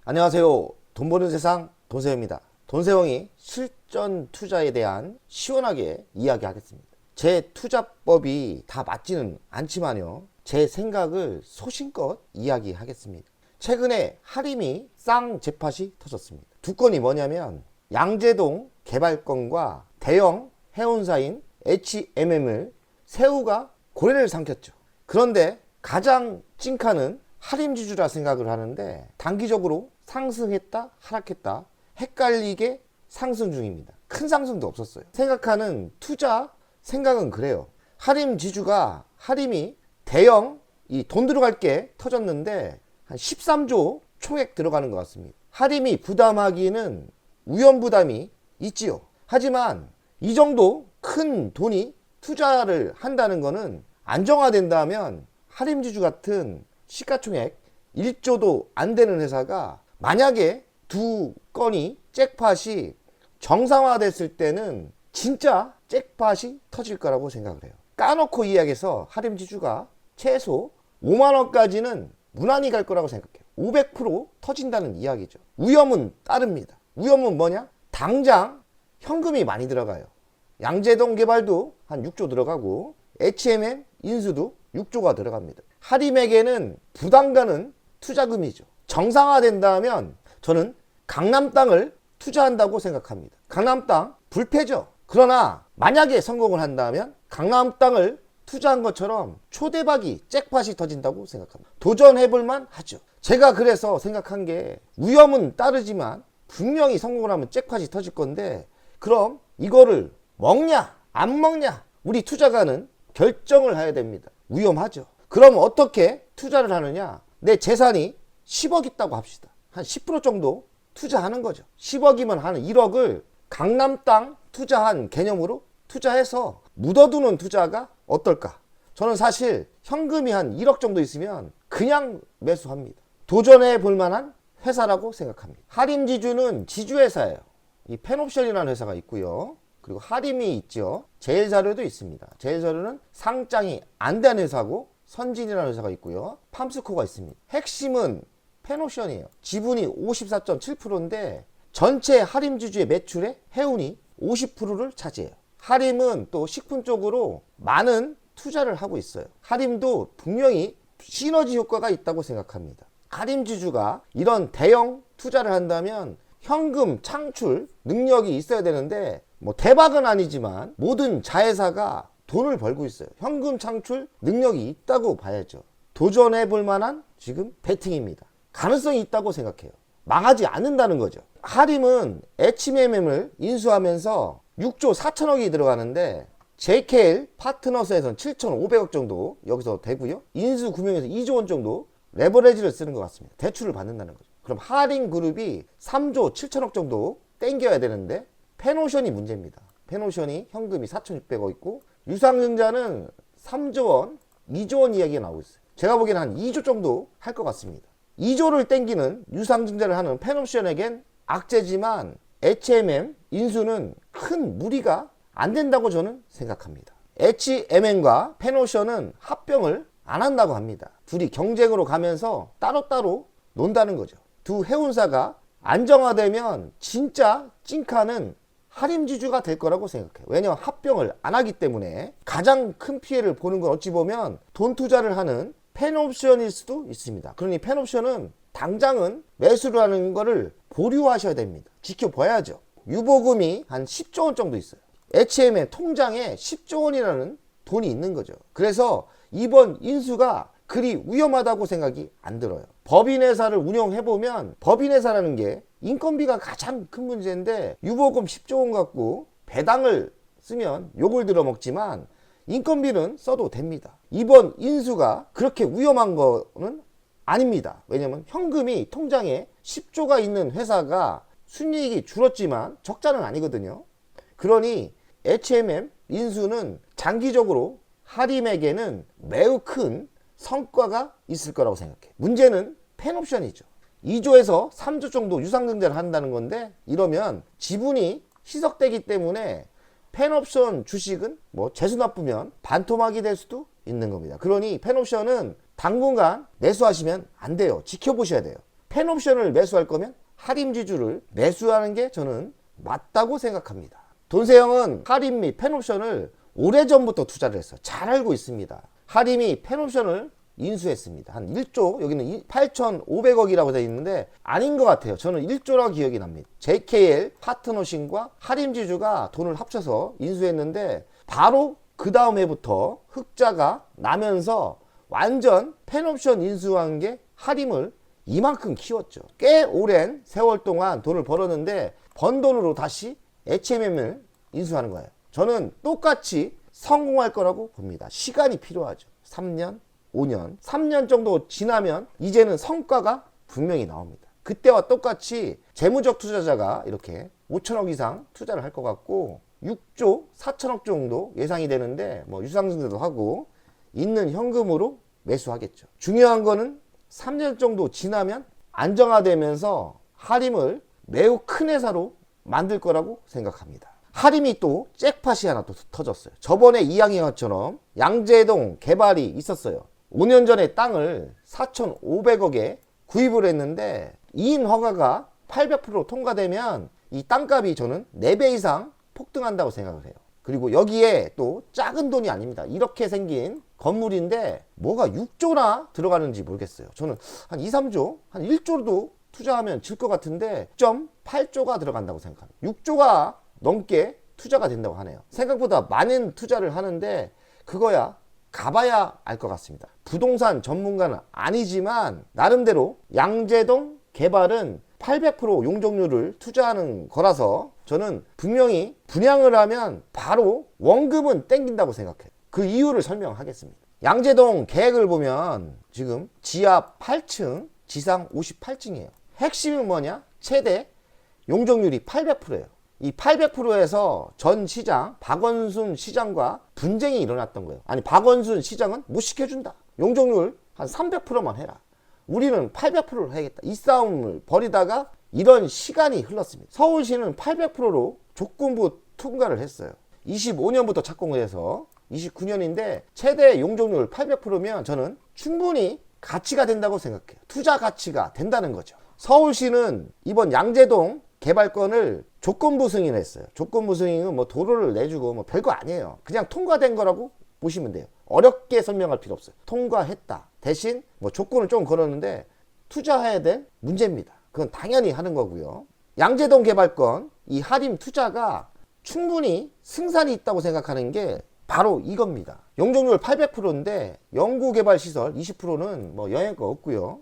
안녕하세요. 돈 버는 세상 돈세영입니다. 돈세영이 실전 투자에 대한 시원하게 이야기하겠습니다. 제 투자법이 다 맞지는 않지만요. 제 생각을 소신껏 이야기하겠습니다. 최근에 하림이 쌍 잭팟이 터졌습니다. 두 건이 뭐냐면 양재동 개발건과 대형 해운사인 HMM을 새우가 고래를 삼켰죠. 그런데 가장 찐카는 하림지주라 생각을 하는데 단기적으로 상승했다 하락했다 헷갈리게 상승 중입니다. 큰 상승도 없었어요. 생각하는 투자 생각은 그래요. 하림지주가 하림이 대형 이 돈 들어갈 게 터졌는데 한 13조 총액 들어가는 것 같습니다. 하림이 부담하기는 위험 부담이 있지요. 하지만 이 정도 큰 돈이 투자를 한다는 거는 안정화된다면 하림지주 같은 시가총액 1조도 안 되는 회사가 만약에 두 건이 잭팟이 정상화됐을 때는 진짜 잭팟이 터질 거라고 생각을 해요. 까놓고 이야기해서 하림지주가 최소 5만원까지는 무난히 갈 거라고 생각해요. 500% 터진다는 이야기죠. 위험은 따릅니다. 위험은 뭐냐? 당장 현금이 많이 들어가요. 양재동 개발도 한 6조 들어가고 HMM 인수도 6조가 들어갑니다. 하림에게는 부담 가는 투자금이죠. 정상화된다면 저는 강남 땅을 투자한다고 생각합니다. 강남 땅 불패죠. 그러나 만약에 성공을 한다면 강남 땅을 투자한 것처럼 초대박이 잭팟이 터진다고 생각합니다. 도전해볼만 하죠. 제가 그래서 생각한 게 위험은 따르지만 분명히 성공을 하면 잭팟이 터질 건데 그럼 이거를 먹냐 안 먹냐 우리 투자가는 결정을 해야 됩니다. 위험하죠. 그럼 어떻게 투자를 하느냐? 내 재산이 10억 있다고 합시다. 한 10% 정도 투자하는 거죠. 10억이면 한 1억을 강남 땅 투자한 개념으로 투자해서 묻어두는 투자가 어떨까? 저는 사실 현금이 한 1억 정도 있으면 그냥 매수합니다. 도전해 볼 만한 회사라고 생각합니다. 하림지주는 지주회사예요. 이 펜옵션이라는 회사가 있고요. 그리고 하림이 있죠. 제일자료도 있습니다. 제일자료는 상장이 안 된 회사고 선진이라는 회사가 있고요. 팜스코가 있습니다. 핵심은 펜옵션이에요. 지분이 54.7%인데 전체 하림지주의 매출의 해운이 50%를 차지해요. 하림은 또 식품 쪽으로 많은 투자를 하고 있어요. 하림도 분명히 시너지 효과가 있다고 생각합니다. 하림지주가 이런 대형 투자를 한다면 현금 창출 능력이 있어야 되는데 뭐 대박은 아니지만 모든 자회사가 돈을 벌고 있어요. 현금 창출 능력이 있다고 봐야죠. 도전해 볼 만한 지금 베팅입니다. 가능성이 있다고 생각해요. 망하지 않는다는 거죠. 하림은 HMM을 인수하면서 6조 4천억이 들어가는데 JKL 파트너스에서는 7,500억 정도 여기서 되고요. 인수 구명에서 2조 원 정도 레버리지를 쓰는 것 같습니다. 대출을 받는다는 거죠. 그럼 하림그룹이 3조 7천억 정도 땡겨야 되는데 펜오션이 문제입니다. 펜오션이 현금이 4,600억 있고 유상증자는 3조 원, 2조 원 이야기가 나오고 있어요. 제가 보기에는 한 2조 정도 할 것 같습니다. 2조를 땡기는 유상증자를 하는 펜옵션에겐 악재지만 HMM 인수는 큰 무리가 안 된다고 저는 생각합니다. HMM과 펜옵션은 합병을 안 한다고 합니다. 둘이 경쟁으로 가면서 따로따로 논다는 거죠. 두 해운사가 안정화되면 진짜 찐카는 하림지주가 될 거라고 생각해요. 왜냐하면 합병을 안 하기 때문에 가장 큰 피해를 보는 건 어찌 보면 돈 투자를 하는 펜옵션일 수도 있습니다. 그러니 펜옵션은 당장은 매수를 하는 거를 보류하셔야 됩니다. 지켜봐야죠. 유보금이 한 10조 원 정도 있어요. HM의 통장에 10조 원이라는 돈이 있는 거죠. 그래서 이번 인수가 그리 위험하다고 생각이 안 들어요. 법인회사를 운영해보면 법인회사라는 게 인건비가 가장 큰 문제인데 유보금 10조 원 갖고 배당을 쓰면 욕을 들어먹지만 인건비는 써도 됩니다. 이번 인수가 그렇게 위험한 거는 아닙니다. 왜냐면 현금이 통장에 10조가 있는 회사가 순이익이 줄었지만 적자는 아니거든요. 그러니 HMM 인수는 장기적으로 하림에게는 매우 큰 성과가 있을 거라고 생각해요. 문제는 펜옵션이죠. 2조에서 3조 정도 유상증자를 한다는 건데 이러면 지분이 희석되기 때문에 펜옵션 주식은 뭐 재수 나쁘면 반토막이 될 수도 있는 겁니다. 그러니 펜옵션은 당분간 매수하시면 안 돼요. 지켜보셔야 돼요. 펜옵션을 매수할 거면 할인지주를 매수하는 게 저는 맞다고 생각합니다. 돈세형은 할인 및 펜옵션을 오래전부터 투자를 했어요. 잘 알고 있습니다. 할인이 펜옵션을 인수했습니다. 한 1조, 여기는 8,500억이라고 되어 있는데 아닌 것 같아요. 저는 1조라고 기억이 납니다. JKL, 파트너신과 할인지주가 돈을 합쳐서 인수했는데 바로 그 다음 해부터 흑자가 나면서 완전 펜옵션 인수한 게 할인을 이만큼 키웠죠. 꽤 오랜 세월 동안 돈을 벌었는데 번 돈으로 다시 HMM을 인수하는 거예요. 저는 똑같이 성공할 거라고 봅니다. 시간이 필요하죠. 3년, 5년, 3년 정도 지나면 이제는 성과가 분명히 나옵니다. 그때와 똑같이 재무적 투자자가 이렇게 5천억 이상 투자를 할 것 같고 6조 4천억 정도 예상이 되는데 뭐 유상증자도 하고 있는 현금으로 매수하겠죠. 중요한 거는 3년 정도 지나면 안정화되면서 하림을 매우 큰 회사로 만들 거라고 생각합니다. 하림이 또 잭팟이 하나 또 터졌어요. 저번에 이야기한 양재동 개발이 있었어요. 5년 전에 땅을 4,500억에 구입을 했는데 2인 허가가 800% 통과되면 이 땅값이 저는 4배 이상 폭등한다고 생각을 해요. 그리고 여기에 또 작은 돈이 아닙니다. 이렇게 생긴 건물인데 뭐가 6조나 들어가는지 모르겠어요. 저는 한 2, 3조, 한 1조도 투자하면 질 것 같은데 6.8조가 들어간다고 생각합니다. 6조가 넘게 투자가 된다고 하네요. 생각보다 많은 투자를 하는데 그거야 가봐야 알 것 같습니다. 부동산 전문가는 아니지만 나름대로 양재동 개발은 800% 용적률을 투자하는 거라서 저는 분명히 분양을 하면 바로 원금은 땡긴다고 생각해요. 그 이유를 설명하겠습니다. 양재동 계획을 보면 지금 지하 8층, 지상 58층이에요. 핵심은 뭐냐? 최대 용적률이 800%예요. 이 800%에서 전 시장, 박원순 시장과 분쟁이 일어났던 거예요. 아니, 박원순 시장은 못 시켜준다. 용적률 한 300%만 해라. 우리는 800%를 해야겠다. 이 싸움을 벌이다가 이런 시간이 흘렀습니다. 서울시는 800%로 조건부 통과를 했어요. 25년부터 착공을 해서 29년인데 최대 용적률 800%면 저는 충분히 가치가 된다고 생각해요. 투자 가치가 된다는 거죠. 서울시는 이번 양재동 개발권을 조건부 승인을 했어요. 조건부 승인은 뭐 도로를 내주고 뭐 별거 아니에요. 그냥 통과된 거라고 보시면 돼요. 어렵게 설명할 필요 없어요. 통과했다. 대신 뭐 조건을 좀 걸었는데 투자해야 될 문제입니다. 그건 당연히 하는 거고요. 양재동 개발권 이 할인 투자가 충분히 승산이 있다고 생각하는 게 바로 이겁니다. 용적률 800%인데 연구개발시설 20%는 뭐 영향가 없고요.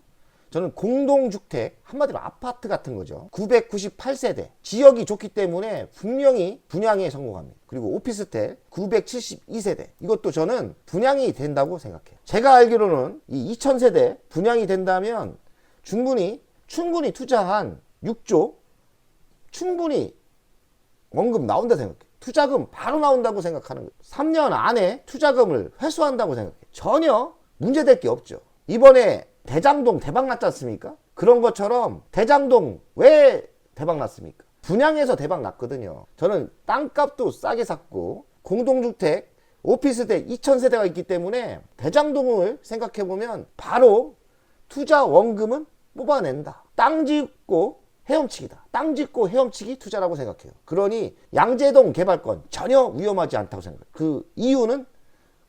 저는 공동주택, 한마디로 아파트 같은 거죠. 998세대. 지역이 좋기 때문에 분명히 분양에 성공합니다. 그리고 오피스텔 972세대. 이것도 저는 분양이 된다고 생각해요. 제가 알기로는 이 2000세대 분양이 된다면 충분히 투자한 6조 충분히 원금 나온다 생각해요. 투자금 바로 나온다고 생각하는 거예요. 3년 안에 투자금을 회수한다고 생각해요. 전혀 문제될 게 없죠. 이번에 대장동 대박 났지 않습니까? 그런 것처럼 대장동 왜 대박 났습니까? 분양해서 대박 났거든요. 저는 땅값도 싸게 샀고 공동주택, 오피스텔 2000세대가 있기 때문에 대장동을 생각해보면 바로 투자 원금은 뽑아낸다. 땅 짓고 헤엄치기다. 땅 짓고 헤엄치기 투자라고 생각해요. 그러니 양재동 개발권 전혀 위험하지 않다고 생각해요. 그 이유는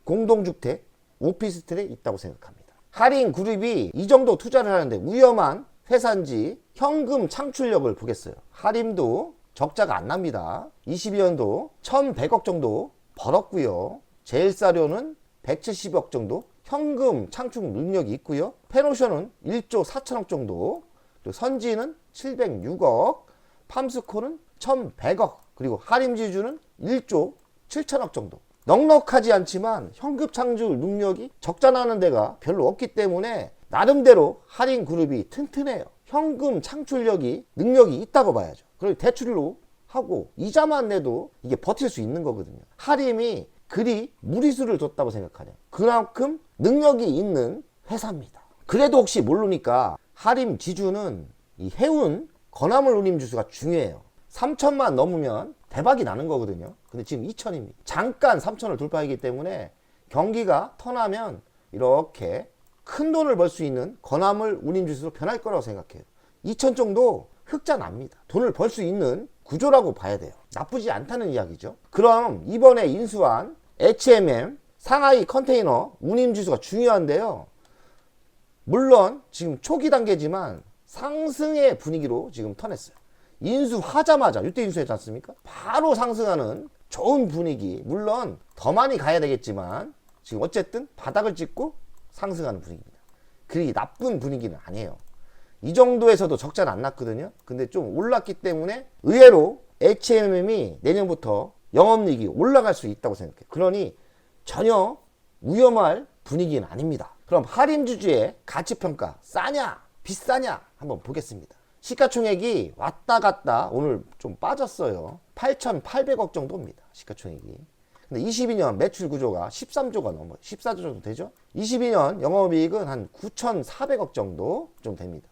공동주택, 오피스텔에 있다고 생각합니다. 할인그룹이 이 정도 투자를 하는데 위험한 회사인지 현금 창출력을 보겠어요. 할인도 적자가 안 납니다. 22년도 1100억 정도 벌었고요. 제일사료는 170억 정도 현금 창출 능력이 있고요. 펜오션은 1조 4천억 정도, 그리고 선지는 706억, 팜스코는 1100억, 그리고 할인지주는 1조 7천억 정도. 넉넉하지 않지만 현금 창출 능력이 적자 나는 데가 별로 없기 때문에 나름대로 할인그룹이 튼튼해요. 현금 창출력이 능력이 있다고 봐야죠. 그리고 대출로 하고 이자만 내도 이게 버틸 수 있는 거거든요. 할인이 그리 무리수를 뒀다고 생각하네요. 그만큼 능력이 있는 회사입니다. 그래도 혹시 모르니까 할인 지주는 이 해운 건화물 운임 주수가 중요해요. 3천만 넘으면 대박이 나는 거거든요. 근데 지금 2천입니다. 잠깐 3천을 돌파하기 때문에 경기가 턴하면 이렇게 큰 돈을 벌 수 있는 건화물 운임 주수로 변할 거라고 생각해요. 2천 정도 흑자 납니다. 돈을 벌 수 있는 구조라고 봐야 돼요. 나쁘지 않다는 이야기죠. 그럼 이번에 인수한 HMM 상하이 컨테이너 운임지수가 중요한데요. 물론 지금 초기 단계지만 상승의 분위기로 지금 턴했어요. 인수하자마자 이때 인수했지 않습니까? 바로 상승하는 좋은 분위기. 물론 더 많이 가야 되겠지만 지금 어쨌든 바닥을 찍고 상승하는 분위기입니다. 그게 나쁜 분위기는 아니에요. 이 정도에서도 적자는 안 났거든요. 근데 좀 올랐기 때문에 의외로 HMM이 내년부터 영업이익이 올라갈 수 있다고 생각해요. 그러니 전혀 위험할 분위기는 아닙니다. 그럼 할인주주의 가치평가 싸냐 비싸냐 한번 보겠습니다. 시가총액이 왔다 갔다 오늘 좀 빠졌어요. 8,800억 정도입니다. 시가총액이. 근데 22년 매출 구조가 13조가 넘어요. 14조 정도 되죠? 22년 영업이익은 한 9,400억 정도 좀 됩니다.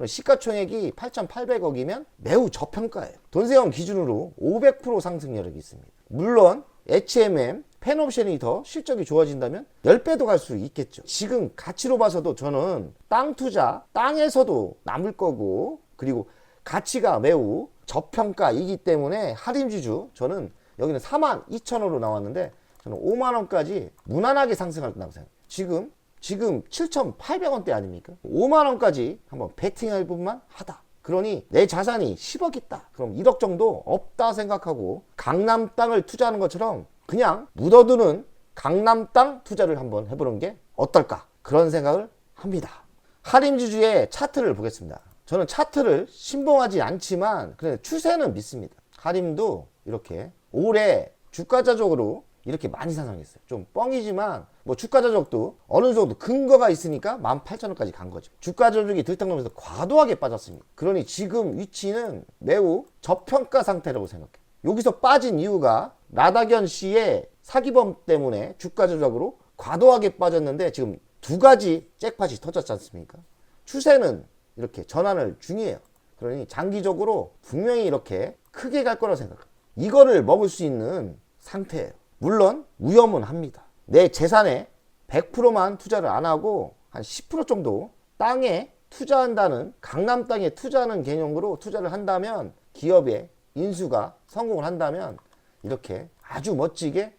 시가총액이 8,800억이면 매우 저평가예요. 돈세원 기준으로 500% 상승 여력이 있습니다. 물론 HMM 펜옵션이 더 실적이 좋아진다면 10배도 갈 수 있겠죠. 지금 가치로 봐서도 저는 땅 투자, 땅에서도 남을 거고, 그리고 가치가 매우 저평가이기 때문에 할인주주 저는 여기는 42,000원으로 나왔는데 저는 5만원까지 무난하게 상승할 거라고 생각해요. 지금 7,800원대 아닙니까? 5만원까지 한번 베팅할 부분만 하다. 그러니 내 자산이 10억 있다. 그럼 1억 정도 없다 생각하고 강남 땅을 투자하는 것처럼 그냥 묻어두는 강남 땅 투자를 한번 해보는 게 어떨까? 그런 생각을 합니다. 할인주주의 차트를 보겠습니다. 저는 차트를 신봉하지 않지만 그래 추세는 믿습니다. 할인도 이렇게 올해 주가자적으로 이렇게 많이 상승했어요. 좀 뻥이지만 뭐 주가자적도 어느 정도 근거가 있으니까 18,000원까지 간 거죠. 주가자적이 들탕나면서 과도하게 빠졌습니다. 그러니 지금 위치는 매우 저평가 상태라고 생각해요. 여기서 빠진 이유가 라다견 씨의 사기범 때문에 주가조작으로 과도하게 빠졌는데 지금 두 가지 잭팟이 터졌지 않습니까? 추세는 이렇게 전환을 중이에요. 그러니 장기적으로 분명히 이렇게 크게 갈 거라고 생각해요. 이거를 먹을 수 있는 상태예요. 물론 위험은 합니다. 내 재산의 100%만 투자를 안 하고 한 10% 정도 땅에 투자한다는, 강남 땅에 투자하는 개념으로 투자를 한다면, 기업의 인수가 성공을 한다면 이렇게 아주 멋지게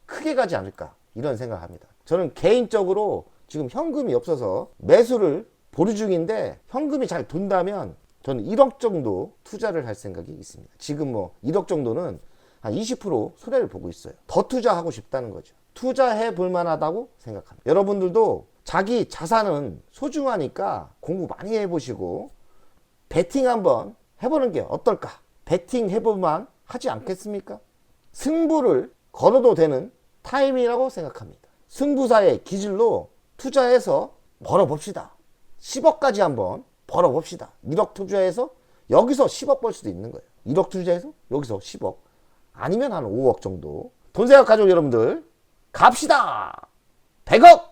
크게 가지 않을까 이런 생각을 합니다. 저는 개인적으로 지금 현금이 없어서 매수를 보류 중인데 현금이 잘 돈다면 저는 1억 정도 투자를 할 생각이 있습니다. 지금 뭐 1억 정도는 한 20% 손해를 보고 있어요. 더 투자하고 싶다는 거죠. 투자해 볼 만하다고 생각합니다. 여러분들도 자기 자산은 소중하니까 공부 많이 해보시고 베팅 한번 해보는 게 어떨까? 베팅 해볼만 하지 않겠습니까? 승부를 걸어도 되는 타임이라고 생각합니다. 승부사의 기질로 투자해서 벌어봅시다. 10억까지 한번 벌어봅시다. 1억 투자해서 여기서 10억 벌 수도 있는 거예요. 1억 투자해서 여기서 10억. 아니면 한 5억 정도. 돈세학 가족 여러분들 갑시다. 100억